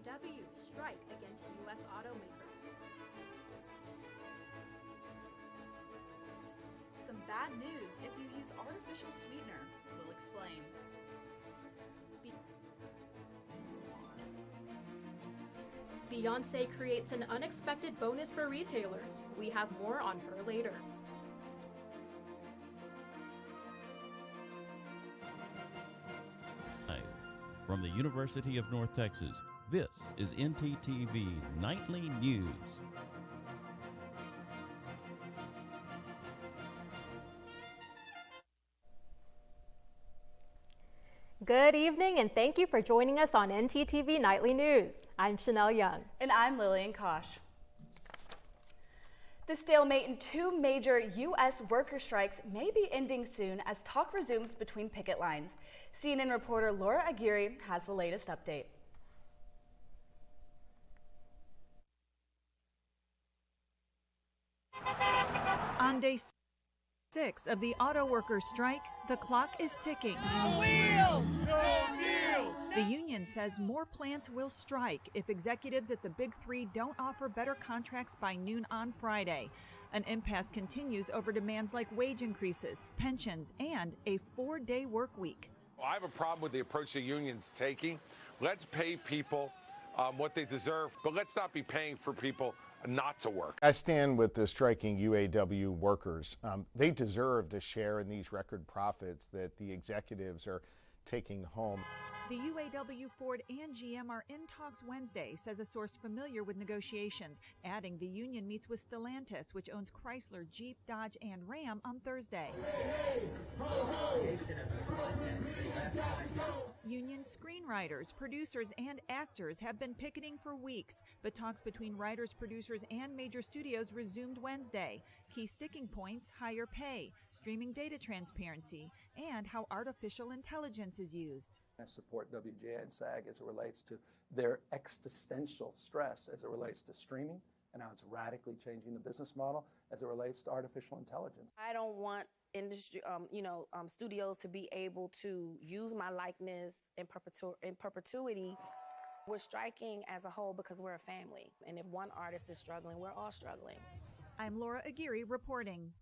UAW strike against U.S. automakers. Some bad news if you use artificial sweetener. We'll explain. Beyonce creates an unexpected bonus for retailers. We have more on her later. From the University of North Texas, this is ntTV Nightly News. Good evening, and thank you for joining us on ntTV Nightly News. I'm Chanel Young. And I'm Lillian Kosh. The stalemate in two major U.S. worker strikes may be ending soon as talk resumes between picket lines. CNN reporter Laura Aguirre has the latest update. On day 6 of the auto workers' strike, the clock is ticking. No wheels, no deals. The union says more plants will strike if executives at the Big Three don't offer better contracts by noon on Friday. An impasse continues over demands like wage increases, pensions, and a 4-day work week. I have a problem with the approach the union's taking. Let's pay people what they deserve, but let's not be paying for people not to work. I stand with the striking UAW workers. They deserve to share in these record profits that the executives are taking home. The UAW, Ford, and GM are in talks Wednesday, says a source familiar with negotiations, adding the union meets with Stellantis, which owns Chrysler, Jeep, Dodge, and Ram, on Thursday. Union screenwriters, producers, and actors have been picketing for weeks, but talks between writers, producers, and major studios resumed Wednesday. Key sticking points: higher pay, streaming data transparency, and how artificial intelligence is used. I support WGA and SAG as it relates to their existential stress as it relates to streaming and how it's radically changing the business model as it relates to artificial intelligence. I don't want industry, studios to be able to use my likeness in perpetuity. We're striking as a whole because we're a family. And if one artist is struggling, we're all struggling. I'm Laura Aguirre reporting.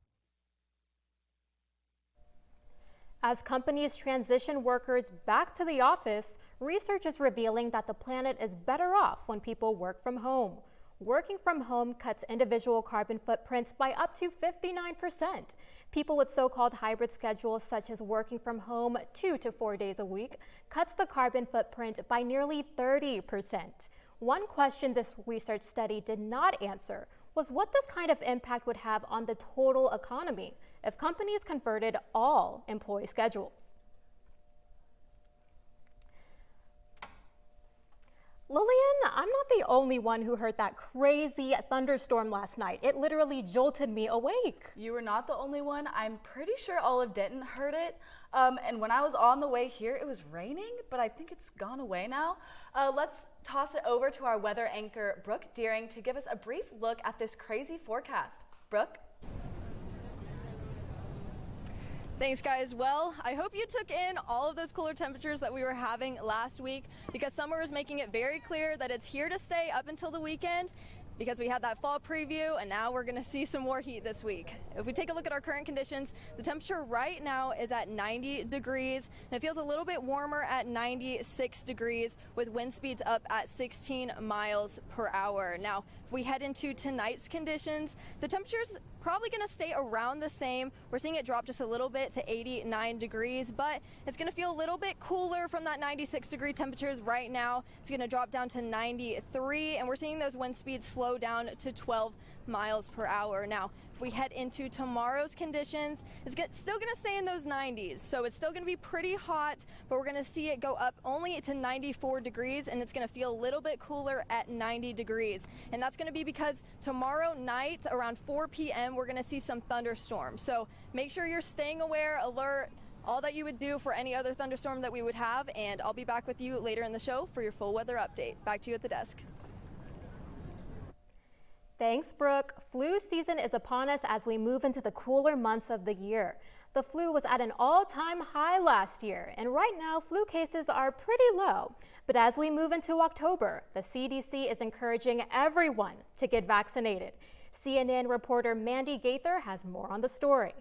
As companies transition workers back to the office, research is revealing that the planet is better off when people work from home. Working from home cuts individual carbon footprints by up to 59%. People with so-called hybrid schedules, such as working from home 2 to 4 days a week, cuts the carbon footprint by nearly 30%. One question this research study did not answer was what this kind of impact would have on the total economy if companies converted all employee schedules. Lillian, I'm not the only one who heard that crazy thunderstorm last night. It literally jolted me awake. You were not the only one. I'm pretty sure all of Denton heard it. And when I was on the way here, it was raining, but I think it's gone away now. Let's toss it over to our weather anchor, Brooke Deering, to give us a brief look at this crazy forecast. Brooke? Thanks, guys. Well, I hope you took in all of those cooler temperatures that we were having last week, because summer is making it very clear that it's here to stay up until the weekend, because we had that fall preview and now we're going to see some more heat this week. If we take a look at our current conditions, the temperature right now is at 90 degrees and it feels a little bit warmer at 96 degrees with wind speeds up at 16 miles per hour. Now, if we head into tonight's conditions, the temperature's probably going to stay around the same. We're seeing it drop just a little bit to 89 degrees, but it's going to feel a little bit cooler from that 96 degree temperatures right now. It's going to drop down to 93, and we're seeing those wind speeds slow down to 12 miles per hour. Now, if we head into tomorrow's conditions, it's still going to stay in those 90s, so it's still going to be pretty hot, but we're going to see it go up only to 94 degrees, and it's going to feel a little bit cooler at 90 degrees. And that's going to be because tomorrow night around 4 p.m. we're going to see some thunderstorms. So make sure you're staying aware, alert, all that you would do for any other thunderstorm that we would have, and I'll be back with you later in the show for your full weather update. Back to you at the desk. Thanks, Brooke. Flu season is upon us as we move into the cooler months of the year. The flu was at an all-time high last year, and right now flu cases are pretty low. But as we move into October, the CDC is encouraging everyone to get vaccinated. CNN reporter Mandy Gaither has more on the story.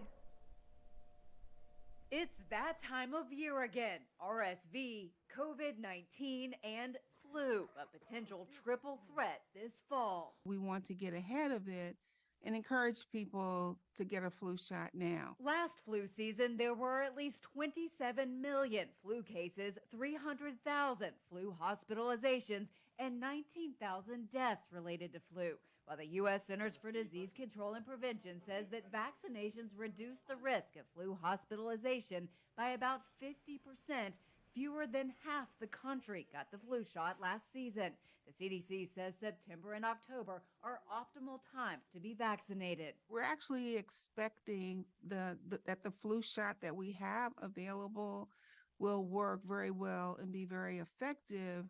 It's that time of year again. RSV, COVID-19, and flu, a potential triple threat this fall. We want to get ahead of it and encourage people to get a flu shot now. Last flu season, there were at least 27 million flu cases, 300,000 flu hospitalizations, and 19,000 deaths related to flu. While the U.S. Centers for Disease Control and Prevention says that vaccinations reduce the risk of flu hospitalization by about 50%, fewer than half the country got the flu shot last season. The CDC says September and October are optimal times to be vaccinated. We're actually expecting that the flu shot that we have available will work very well and be very effective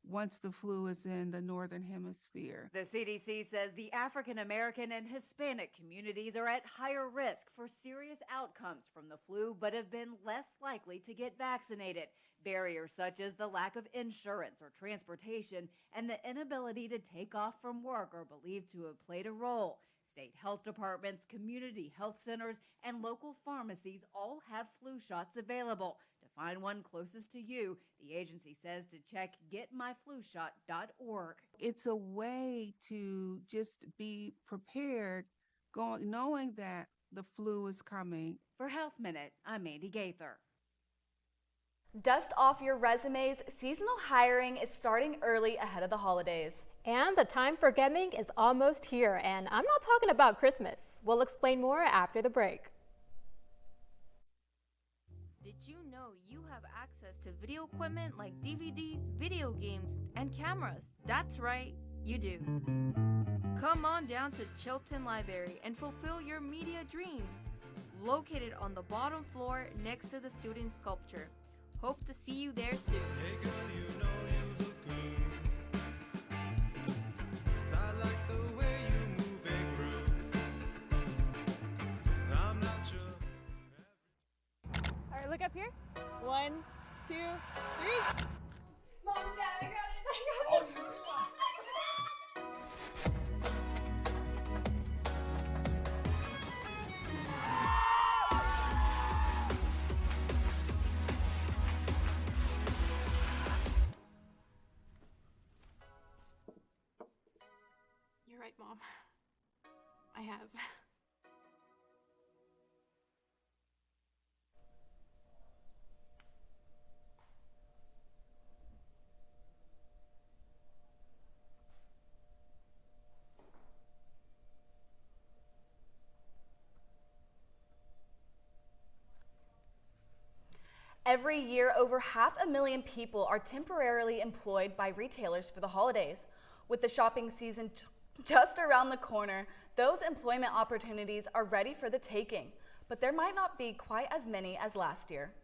once the flu is in the Northern Hemisphere. The CDC says the African American and Hispanic communities are at higher risk for serious outcomes from the flu, but have been less likely to get vaccinated. Barriers such as the lack of insurance or transportation and the inability to take off from work are believed to have played a role. State health departments, community health centers, and local pharmacies all have flu shots available. To find one closest to you, the agency says to check getmyflushot.org. It's a way to just be prepared, knowing that the flu is coming. For Health Minute, I'm Mandy Gaither. Dust off your resumes. Seasonal hiring is starting early ahead of the holidays. And the time for getting is almost here, and I'm not talking about Christmas. We'll explain more after the break. Did you know you have access to video equipment like DVDs, video games, and cameras? That's right, you do. Come on down to Chilton Library and fulfill your media dream. Located on the bottom floor next to the student sculpture. Hope to see you there soon. Hey girl, you know you look good. I like the way you move and groove. I'm not sure. All right, look up here. 1, 2, 3. Mom, Dad, I got it. You're right, Mom. I have. Every year, over 500,000 people are temporarily employed by retailers for the holidays. With the shopping season just around the corner, those employment opportunities are ready for the taking, but there might not be quite as many as last year.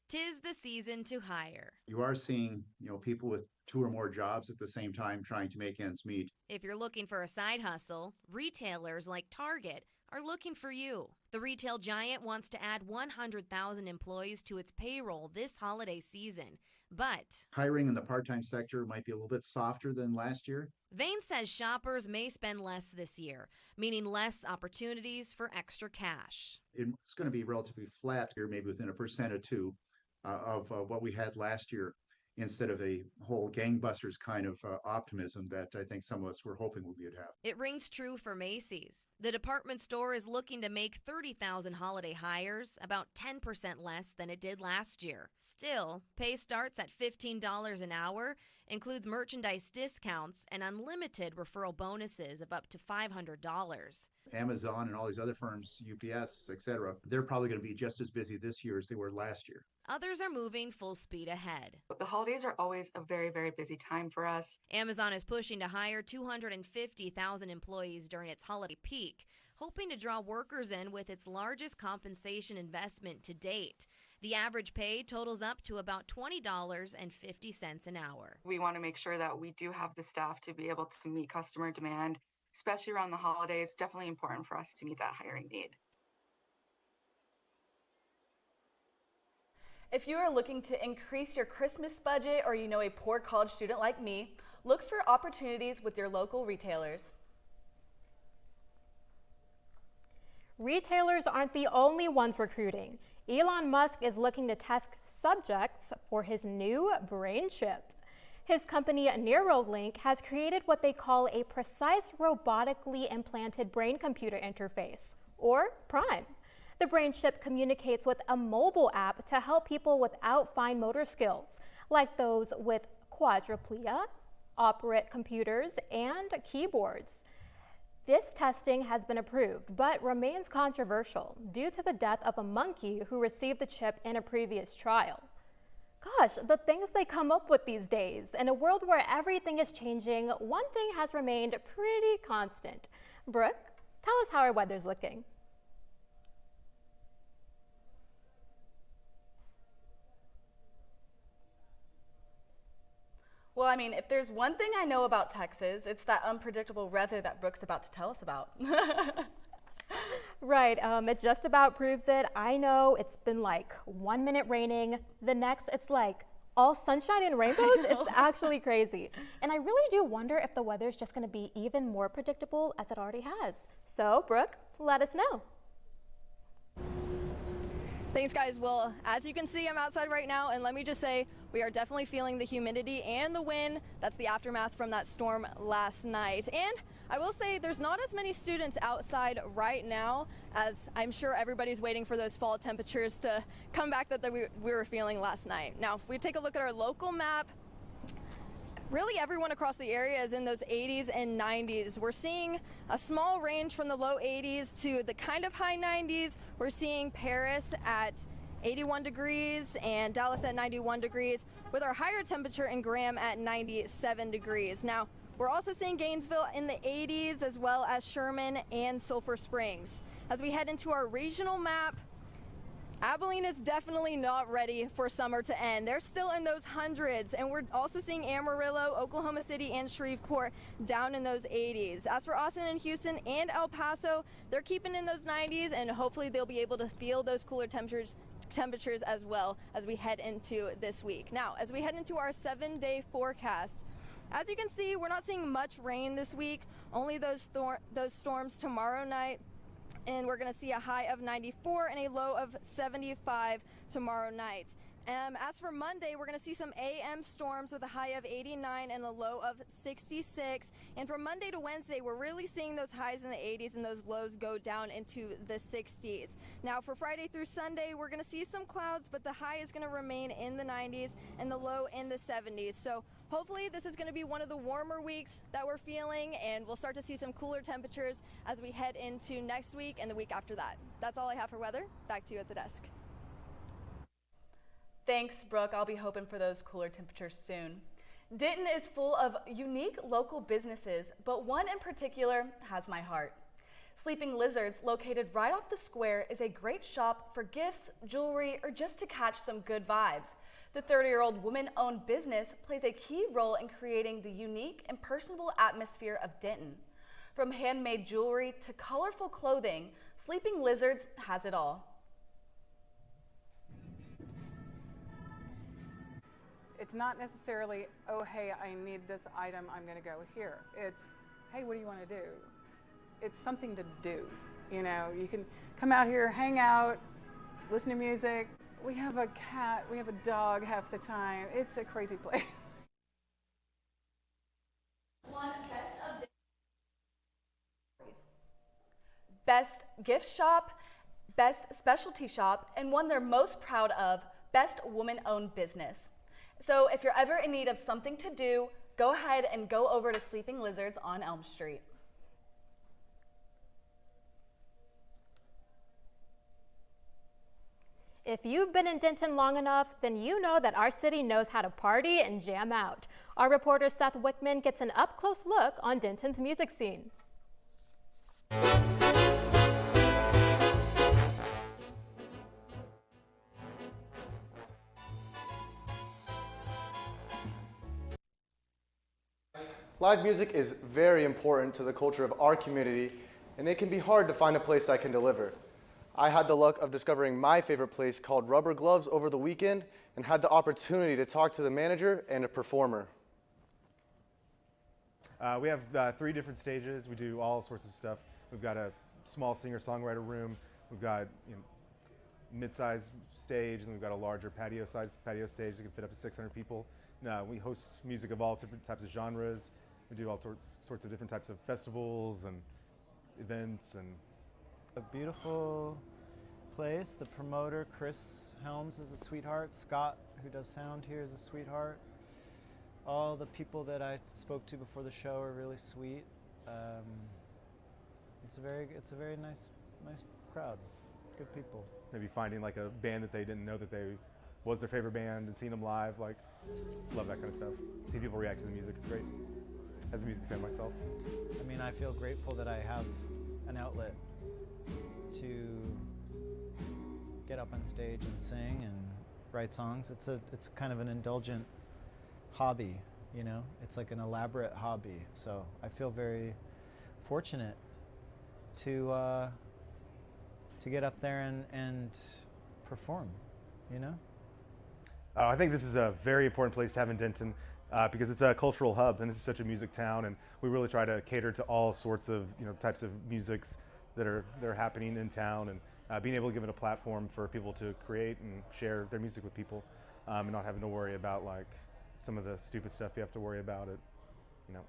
'Tis the season to hire. You are seeing, people with 2 or more jobs at the same time trying to make ends meet. If you're looking for a side hustle, retailers like Target are looking for you. The retail giant wants to add 100,000 employees to its payroll this holiday season. But Hiring in the part-time sector might be a little bit softer than last year. Vane says shoppers may spend less this year, meaning less opportunities for extra cash. It's going to be relatively flat here, maybe within 1% or 2 of what we had last year, instead of a whole gangbusters kind of optimism that I think some of us were hoping we would have. It rings true for Macy's. The department store is looking to make 30,000 holiday hires, about 10% less than it did last year. Still, pay starts at $15 an hour, includes merchandise discounts and unlimited referral bonuses of up to $500. Amazon and all these other firms, UPS, etc., they're probably going to be just as busy this year as they were last year. Others are moving full speed ahead. The holidays are always a very, very busy time for us. Amazon is pushing to hire 250,000 employees during its holiday peak, hoping to draw workers in with its largest compensation investment to date. The average pay totals up to about $20.50 an hour. We want to make sure that we do have the staff to be able to meet customer demand, especially around the holidays. Definitely important for us to meet that hiring need. If you are looking to increase your Christmas budget or you know a poor college student like me, look for opportunities with your local retailers. Retailers aren't the only ones recruiting. Elon Musk is looking to test subjects for his new brain chip. His company Neuralink has created what they call a precise robotically implanted brain-computer interface, or PRIME. The brain chip communicates with a mobile app to help people without fine motor skills, like those with quadriplegia, operate computers, and keyboards. This testing has been approved, but remains controversial due to the death of a monkey who received the chip in a previous trial. Gosh, the things they come up with these days. In a world where everything is changing, one thing has remained pretty constant. Brooke, tell us how our weather's looking. Well, I mean, if there's one thing I know about Texas, it's that unpredictable weather that Brooke's about to tell us about. Right, it just about proves it. I know it's been like 1 minute raining, the next it's like all sunshine and rainbows. It's actually crazy. And I really do wonder if the weather's just gonna be even more predictable as it already has. So, Brooke, let us know. Thanks, guys. Well, as you can see, I'm outside right now, and let me just say, we are definitely feeling the humidity and the wind. That's the aftermath from that storm last night. And I will say there's not as many students outside right now, as I'm sure everybody's waiting for those fall temperatures to come back that we were feeling last night. Now, if we take a look at our local map, really everyone across the area is in those 80s and 90s. We're seeing a small range from the low 80s to the kind of high 90s. We're seeing Paris at 81 degrees and Dallas at 91 degrees, with our higher temperature in Graham at 97 degrees. Now, we're also seeing Gainesville in the 80s, as well as Sherman and Sulphur Springs. As we head into our regional map, Abilene is definitely not ready for summer to end. They're still in those hundreds, and we're also seeing Amarillo, Oklahoma City, and Shreveport down in those 80s. As for Austin and Houston and El Paso, they're keeping in those 90s, and hopefully they'll be able to feel those cooler temperatures as well as we head into this week. Now, as we head into our 7-day forecast, as you can see, we're not seeing much rain this week, only those storms tomorrow night. And we're going to see a high of 94 and a low of 75 tomorrow night. As for Monday, we're going to see some AM storms with a high of 89 and a low of 66. And from Monday to Wednesday, we're really seeing those highs in the 80s and those lows go down into the 60s. Now, for Friday through Sunday, we're going to see some clouds, but the high is going to remain in the 90s and the low in the 70s. So hopefully this is going to be one of the warmer weeks that we're feeling, and we'll start to see some cooler temperatures as we head into next week and the week after that. That's all I have for weather. Back to you at the desk. Thanks, Brooke. I'll be hoping for those cooler temperatures soon. Denton is full of unique local businesses, but one in particular has my heart. Sleeping Lizards, located right off the square, is a great shop for gifts, jewelry, or just to catch some good vibes. The 30-year-old woman-owned business plays a key role in creating the unique and personable atmosphere of Denton. From handmade jewelry to colorful clothing, Sleeping Lizards has it all. It's not necessarily, oh, hey, I need this item, I'm going to go here. It's, hey, what do you want to do? It's something to do. You know, you can come out here, hang out, listen to music. We have a cat, we have a dog half the time. It's a crazy place. Best gift shop, best specialty shop, and one they're most proud of, best woman-owned business. So if you're ever in need of something to do, go ahead and go over to Sleeping Lizards on Elm Street. If you've been in Denton long enough, then you know that our city knows how to party and jam out. Our reporter Seth Wickman gets an up-close look on Denton's music scene. Live music is very important to the culture of our community, and it can be hard to find a place that can deliver. I had the luck of discovering my favorite place called Rubber Gloves over the weekend and had the opportunity to talk to the manager and a performer. We have 3 different stages. We do all sorts of stuff. We've got a small singer-songwriter room. We've got mid-sized stage, and we've got a larger patio-sized patio stage that can fit up to 600 people. We host music of all different types of genres. We do all sorts of different types of festivals and events. And a beautiful place. The promoter, Chris Helms, is a sweetheart. Scott, who does sound here, is a sweetheart. All the people that I spoke to before the show are really sweet. It's a very nice crowd. Good people. Maybe finding like a band that they didn't know that they was their favorite band and seeing them live, like, love that kind of stuff. See people react to the music, it's great. As a music fan myself. I mean, I feel grateful that I have an outlet to get up on stage and sing and write songs. It's kind of an indulgent hobby, you know? It's like an elaborate hobby. So I feel very fortunate to get up there and perform, you know? I think this is a very important place to have in Denton because it's a cultural hub, and this is such a music town, and we really try to cater to all sorts of types of musics that are happening in town, and being able to give it a platform for people to create and share their music with people, and not having to worry about like some of the stupid stuff you have to worry about at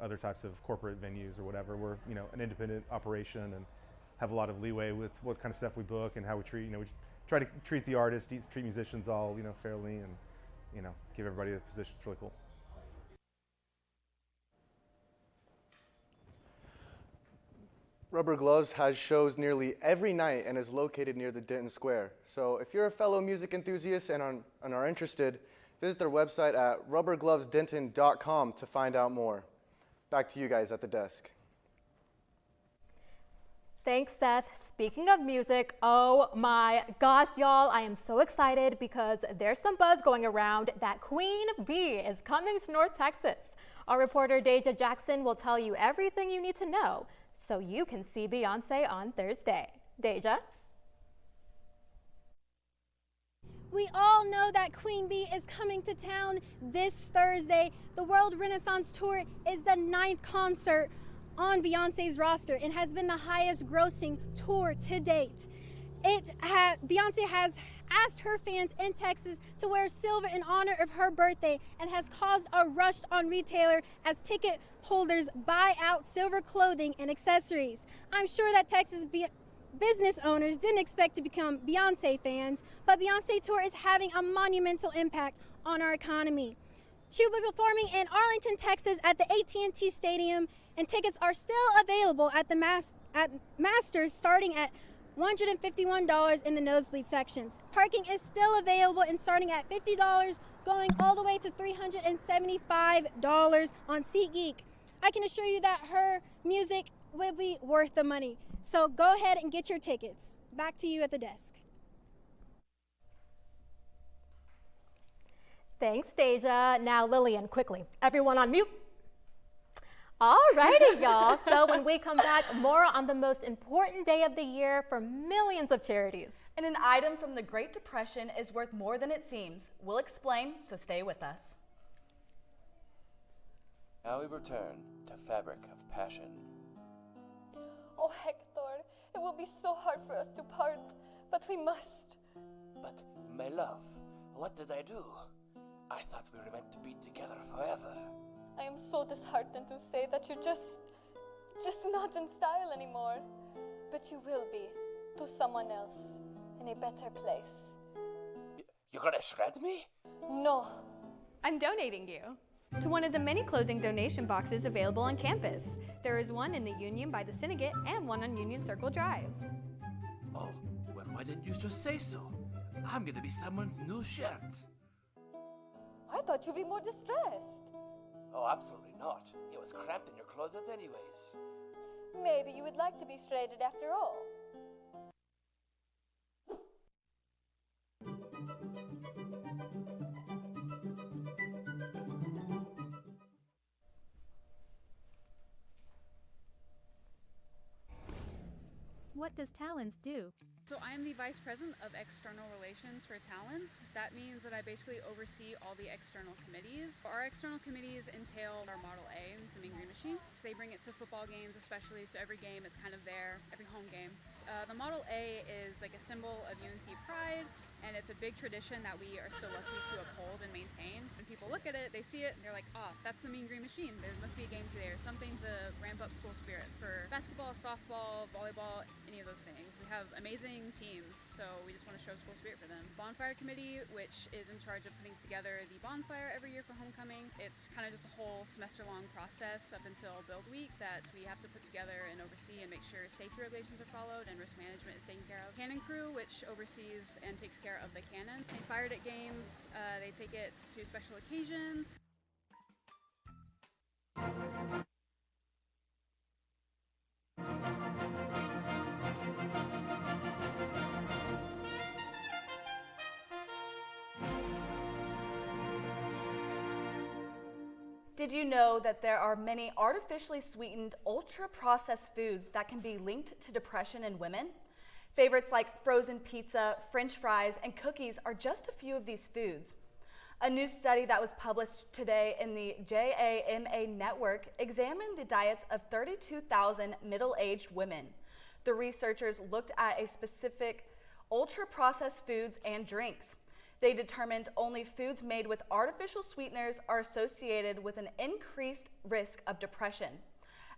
other types of corporate venues or whatever. We're an independent operation and have a lot of leeway with what kind of stuff we book and how we treat. We try to treat the artists, treat musicians all fairly, and give everybody a position. It's really cool. Rubber Gloves has shows nearly every night and is located near the Denton Square. So if you're a fellow music enthusiast and are interested, visit their website at rubberglovesdenton.com to find out more. Back to you guys at the desk. Thanks, Seth. Speaking of music, oh my gosh, y'all, I am so excited because there's some buzz going around that Queen Bee is coming to North Texas. Our reporter Deja Jackson will tell you everything you need to know so you can see Beyonce on Thursday. Deja? We all know that Queen Bee is coming to town this Thursday. The World Renaissance Tour is the 9th concert on Beyonce's roster and has been the highest grossing tour to date. Beyonce has asked her fans in Texas to wear silver in honor of her birthday and has caused a rush on retailer as ticket holders buy out silver clothing and accessories. I'm sure that Texas business owners didn't expect to become Beyonce fans, but Beyonce tour is having a monumental impact on our economy. She will be performing in Arlington, Texas at the AT&T Stadium, and tickets are still available at the Masters starting at $151 in the nosebleed sections. Parking is still available and starting at $50, going all the way to $375 on SeatGeek. I can assure you that her music will be worth the money. So go ahead and get your tickets. Back to you at the desk. Thanks, Deja. Now, Lillian, quickly, everyone on mute. Alrighty, y'all. So when we come back, more on the most important day of the year for millions of charities. And an item from the Great Depression is worth more than it seems. We'll explain, so stay with us. Now we return to Fabric of Passion. Oh, Hector, it will be so hard for us to part, but we must. But, my love, what did I do? I thought we were meant to be together forever. I am so disheartened to say that you're just not in style anymore. But you will be, to someone else, in a better place. You're gonna shred me? No. I'm donating you to one of the many clothing donation boxes available on campus. There is one in the Union by the Syndicate and one on Union Circle Drive. Oh, well, why didn't you just say so? I'm gonna be someone's new shirt. I thought you'd be more distressed. Oh, absolutely not. It was cramped in your closet anyways. Maybe you would like to be shredded after all. what does Talents do? So I'm the Vice President of External Relations for Talents. That means that I basically oversee all the external committees. Our external committees entail our Model A, it's a Mean Green Machine. So they bring it to football games especially, so every game it's kind of there, every home game. The Model A is like a symbol of UNC pride, and it's a big tradition that we are so lucky to uphold and maintain. When people look at it, they see it, and they're like, oh, that's the Mean Green Machine. There must be a game today or something to ramp up school spirit for basketball, softball, volleyball, any of those things. We have amazing teams, so we just want to show school spirit for them. Bonfire Committee, which is in charge of putting together the bonfire every year for homecoming. It's kind of just a whole semester-long process up until Build Week that we have to put together and oversee and make sure safety regulations are followed and risk management is taken care of. Cannon Crew, which oversees and takes care of the cannon. They fire it at games, they take it to special occasions. Did you know that there are many artificially sweetened, ultra-processed foods that can be linked to depression in women? Favorites like frozen pizza, French fries, and cookies are just a few of these foods. A new study that was published today in the JAMA Network examined the diets of 32,000 middle-aged women. The researchers looked at a specific ultra-processed foods and drinks. They determined only foods made with artificial sweeteners are associated with an increased risk of depression.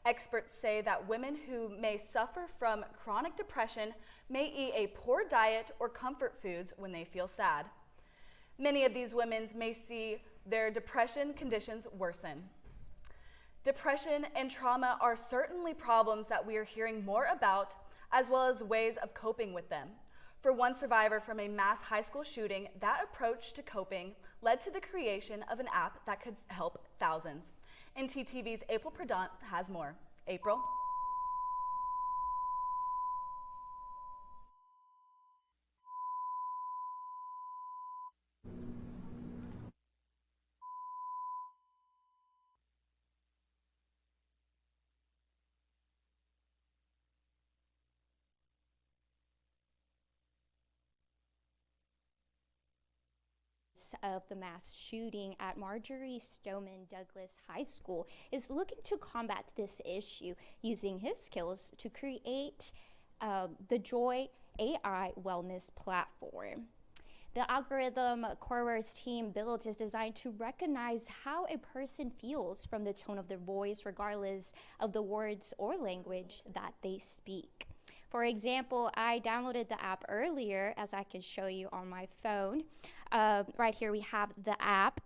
Experts say that women who may suffer from chronic depression may eat a poor diet or comfort foods when they feel sad. Many of these women may see their depression conditions worsen. Depression and trauma are certainly problems that we are hearing more about, as well as ways of coping with them. For one survivor from a mass high school shooting, that approach to coping led to the creation of an app that could help thousands. ntTV's April Perdant has more. April? Of the mass shooting at Marjorie Stoneman Douglas High School is looking to combat this issue using his skills to create the Joy AI wellness platform. The algorithm Corwer's team built is designed to recognize how a person feels from the tone of their voice, regardless of the words or language that they speak. For example, I downloaded the app earlier, as I can show you on my phone. Right here we have the app.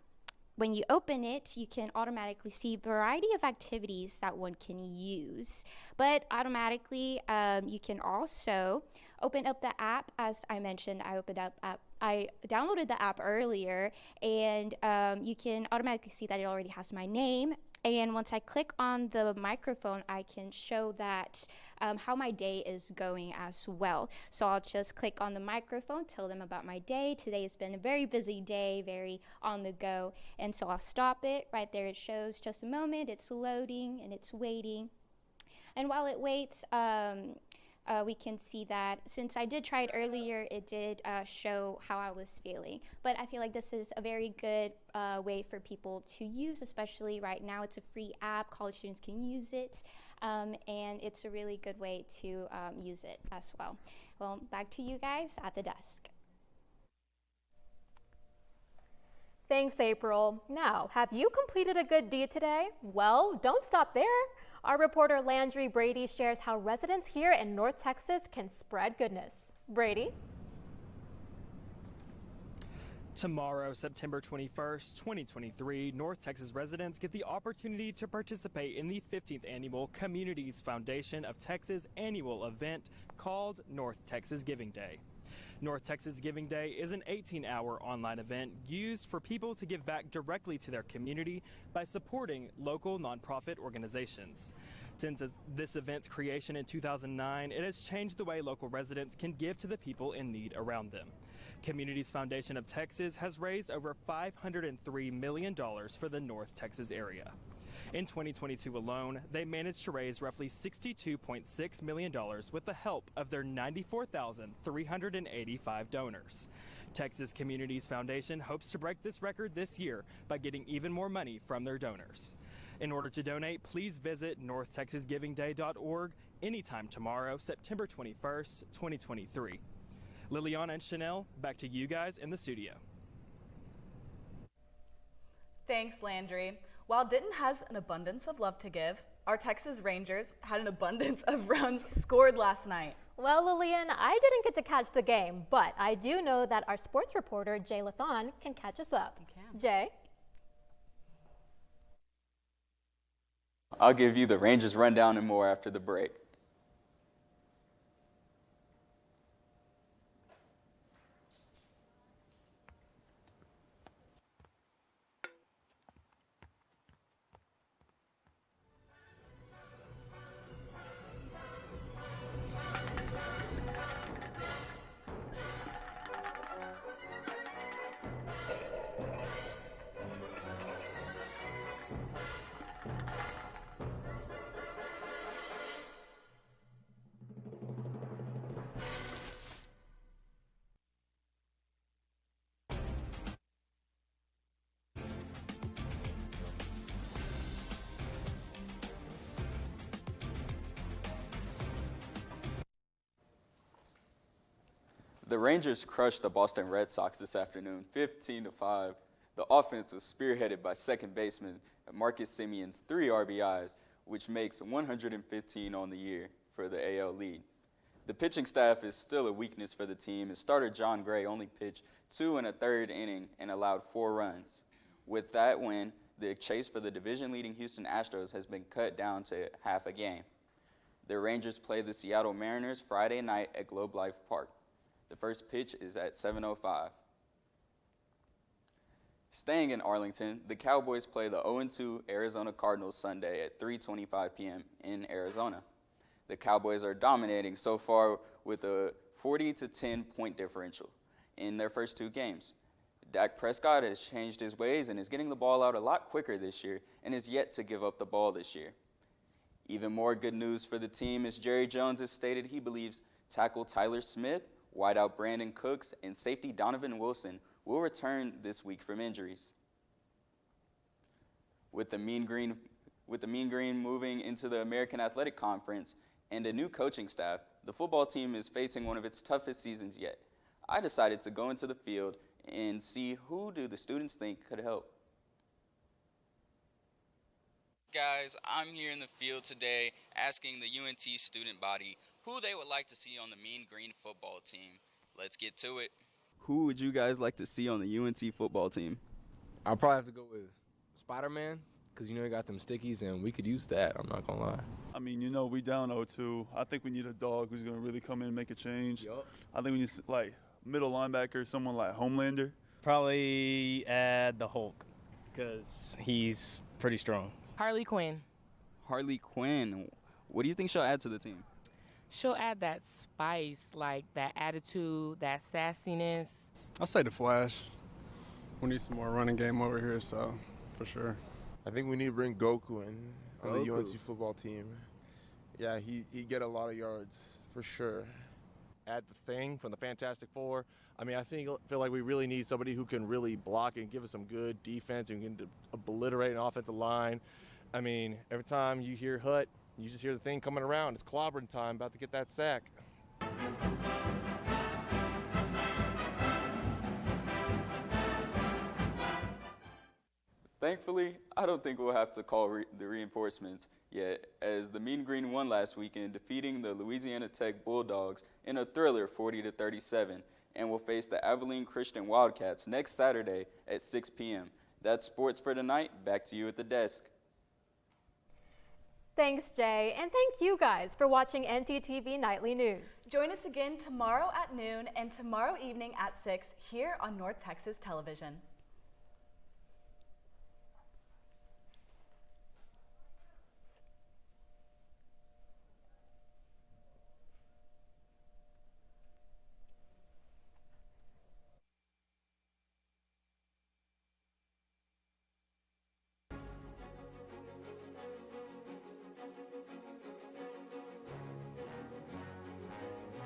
When you open it, you can automatically see a variety of activities that one can use. But automatically, you can also open up the app. As I mentioned, I downloaded the app earlier, and you can automatically see that it already has my name. And once I click on the microphone, I can show that how my day is going as well. So I'll just click on the microphone, tell them about my day. Today has been a very busy day, very on the go. And so I'll stop it. Right there it shows just a moment. It's loading and it's waiting. And while it waits, we can see that since I did try it earlier, it did show how I was feeling. But I feel like this is a very good way for people to use, especially right now. It's a free app. College students can use it. And it's a really good way to use it as well. Well, back to you guys at the desk. Thanks, April. Now, have you completed a good deed today? Well, don't stop there. Our reporter Landry Brady shares how residents here in North Texas can spread goodness. Brady? Tomorrow, September 21st, 2023, North Texas residents get the opportunity to participate in the 15th annual Communities Foundation of Texas annual event called North Texas Giving Day. North Texas Giving Day is an 18-hour online event used for people to give back directly to their community by supporting local nonprofit organizations. Since this event's creation in 2009, it has changed the way local residents can give to the people in need around them. Communities Foundation of Texas has raised over $503 million for the North Texas area. In 2022 alone, they managed to raise roughly $62.6 million with the help of their 94,385 donors. Texas Communities Foundation hopes to break this record this year by getting even more money from their donors. In order to donate, please visit northtexasgivingday.org anytime tomorrow, September 21st, 2023. Liliana and Chanel, back to you guys in the studio. Thanks, Landry. While Denton has an abundance of love to give, our Texas Rangers had an abundance of runs scored last night. Well, Lillian, I didn't get to catch the game, but I do know that our sports reporter, Jay Lathon, can catch us up. Jay? I'll give you the Rangers rundown and more after the break. The Rangers crushed the Boston Red Sox this afternoon, 15-5. The offense was spearheaded by second baseman Marcus Semion's 3 RBIs, which makes 115 on the year for the AL lead. The pitching staff is still a weakness for the team, as starter John Gray only pitched 2 1/3 inning and allowed 4 runs. With that win, the chase for the division-leading Houston Astros has been cut down to half a game. The Rangers play the Seattle Mariners Friday night at Globe Life Park. The first pitch is at 7:05. Staying in Arlington, the Cowboys play the 0-2 Arizona Cardinals Sunday at 3:25 p.m. in Arizona. The Cowboys are dominating so far with a 40-10 point differential in their first 2 games. Dak Prescott has changed his ways and is getting the ball out a lot quicker this year and is yet to give up the ball this year. Even more good news for the team is Jerry Jones has stated he believes tackle Tyler Smith, wideout Brandon Cooks, and safety Donovan Wilson will return this week from injuries. With the Mean Green moving into the American Athletic Conference and a new coaching staff, the football team is facing one of its toughest seasons yet. I decided to go into the field and see who do the students think could help. Guys, I'm here in the field today asking the UNT student body who they would like to see on the Mean Green football team. Let's get to it. Who would you guys like to see on the UNT football team? I'll probably have to go with Spider-Man, because, you know, he got them stickies, and we could use that, I'm not going to lie. I mean, you know, we down 0-2. I think we need a dog who's going to really come in and make a change. Yep. I think we need, like, middle linebacker, someone like Homelander. Probably add the Hulk, because he's pretty strong. Harley Quinn. Harley Quinn. What do you think she'll add to the team? She'll add that spice, like that attitude, that sassiness. I'll say the Flash. We need some more running game over here, so for sure. I think we need to bring Goku in on the UNT football team. Yeah, he'd get a lot of yards for sure. Add the Thing from the Fantastic Four. I mean, I feel like we really need somebody who can really block and give us some good defense and can obliterate an offensive line. I mean, every time you hear Hut, you just hear the Thing coming around. It's clobbering time, about to get that sack. Thankfully, I don't think we'll have to call the reinforcements yet, as the Mean Green won last weekend, defeating the Louisiana Tech Bulldogs in a thriller 40-37, and will face the Abilene Christian Wildcats next Saturday at 6 p.m. That's sports for tonight. Back to you at the desk. Thanks, Jay, and thank you guys for watching ntTV Nightly News. Join us again tomorrow at noon and tomorrow evening at 6 here on North Texas Television.